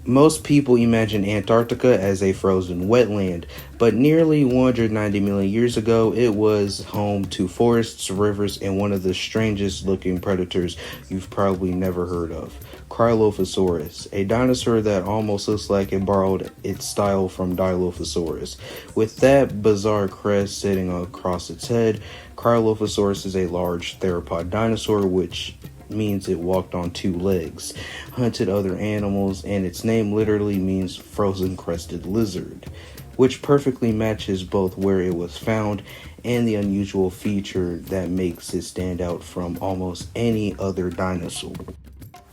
Most people imagine Antarctica as a frozen wetland, but nearly 190 million years ago, it was home to forests, rivers, and one of the strangest looking predators you've probably never heard of, Cryolophosaurus, a dinosaur that almost looks like it borrowed its style from Dilophosaurus. With that bizarre crest sitting across its head, Cryolophosaurus is a large theropod dinosaur, which means it walked on two legs, hunted other animals, and its name literally means frozen crested lizard, which perfectly matches both where it was found and the unusual feature that makes it stand out from almost any other dinosaur.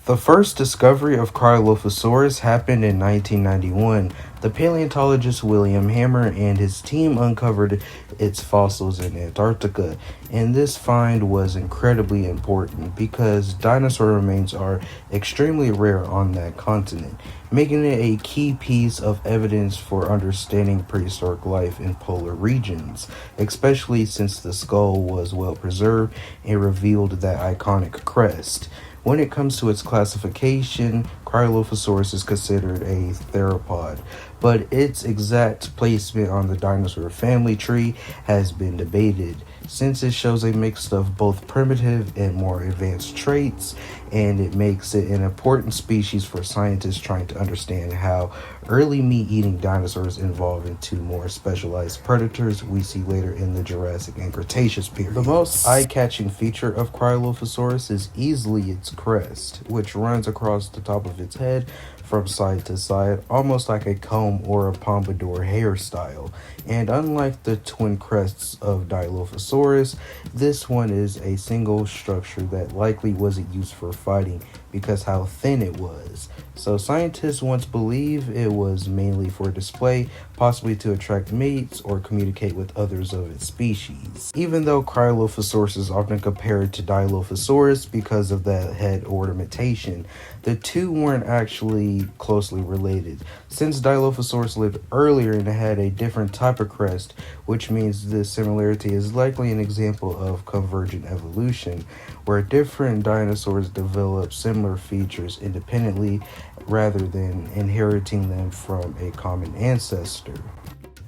The first discovery of Cryolophosaurus happened in 1991. The paleontologist William Hammer and his team uncovered its fossils in Antarctica, and this find was incredibly important because dinosaur remains are extremely rare on that continent, making it a key piece of evidence for understanding prehistoric life in polar regions, especially since the skull was well preserved and revealed that iconic crest. When it comes to its classification, Cryolophosaurus is considered a theropod, but its exact placement on the dinosaur family tree has been debated, since it shows a mix of both primitive and more advanced traits, and it makes it an important species for scientists trying to understand how early meat-eating dinosaurs evolved into more specialized predators we see later in the Jurassic and Cretaceous period. The most eye-catching feature of Cryolophosaurus is easily its crest, which runs across the top of its head from side to side, almost like a comb or a pompadour hairstyle. And unlike the twin crests of Dilophosaurus, this one is a single structure that likely wasn't used for fighting because how thin it was. So scientists once believed it was mainly for display, possibly to attract mates or communicate with others of its species. Even though Cryolophosaurus is often compared to Dilophosaurus because of that head ornamentation, the two weren't actually closely related, since Dilophosaurus lived earlier and had a different type of crest, which means this similarity is likely an example of convergent evolution, where different dinosaurs develop similar features independently rather than inheriting them from a common ancestor.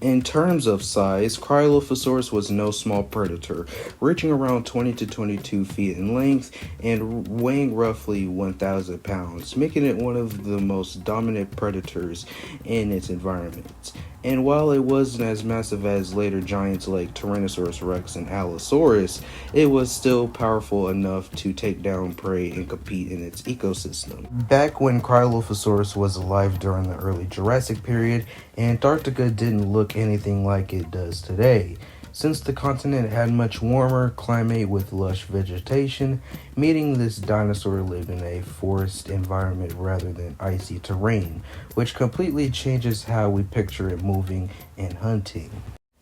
In terms of size, Cryolophosaurus was no small predator, reaching around 20 to 22 feet in length and weighing roughly 1,000 pounds, making it one of the most dominant predators in its environment. And while it wasn't as massive as later giants like Tyrannosaurus rex and Allosaurus, it was still powerful enough to take down prey and compete in its ecosystem. Back when Cryolophosaurus was alive during the early Jurassic period, Antarctica didn't look anything like it does today, since the continent had much warmer climate with lush vegetation, meaning this dinosaur lived in a forest environment rather than icy terrain, which completely changes how we picture it moving and hunting.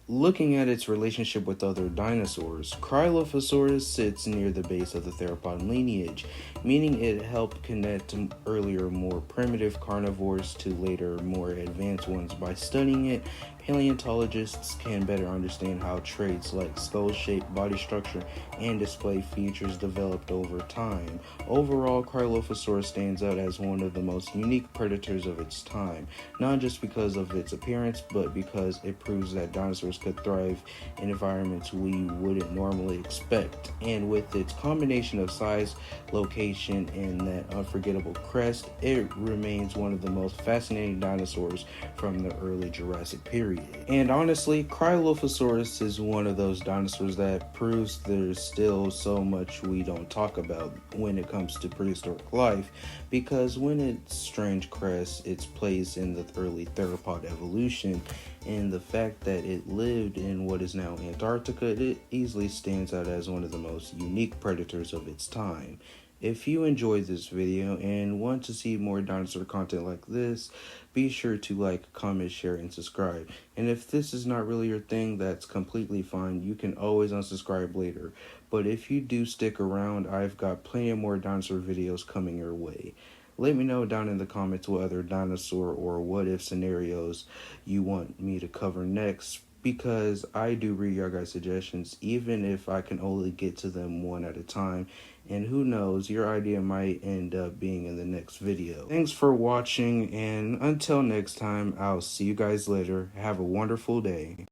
Looking at its relationship with other dinosaurs, Cryolophosaurus sits near the base of the theropod lineage, meaning it helped connect earlier more primitive carnivores to later more advanced ones. By studying it, paleontologists can better understand how traits like skull shape, body structure, and display features developed over time. Overall, Cryolophosaurus stands out as one of the most unique predators of its time, not just because of its appearance, but because it proves that dinosaurs could thrive in environments we wouldn't normally expect. And with its combination of size, location, and that unforgettable crest, it remains one of the most fascinating dinosaurs from the early Jurassic period. And honestly, Cryolophosaurus is one of those dinosaurs that proves there's still so much we don't talk about when it comes to prehistoric life, because when its strange crest, its place in the early theropod evolution, and the fact that it lived in what is now Antarctica, it easily stands out as one of the most unique predators of its time. If you enjoyed this video and want to see more dinosaur content like this, be sure to like, comment, share, and subscribe. And if this is not really your thing, that's completely fine. You can always unsubscribe later. But if you do stick around, I've got plenty of more dinosaur videos coming your way. Let me know down in the comments what other dinosaur or what if scenarios you want me to cover next, because I do read your guys' suggestions, even if I can only get to them one at a time. and who knows, your idea might end up being in the next video. Thanks for watching, and until next time, I'll see you guys later. Have a wonderful day.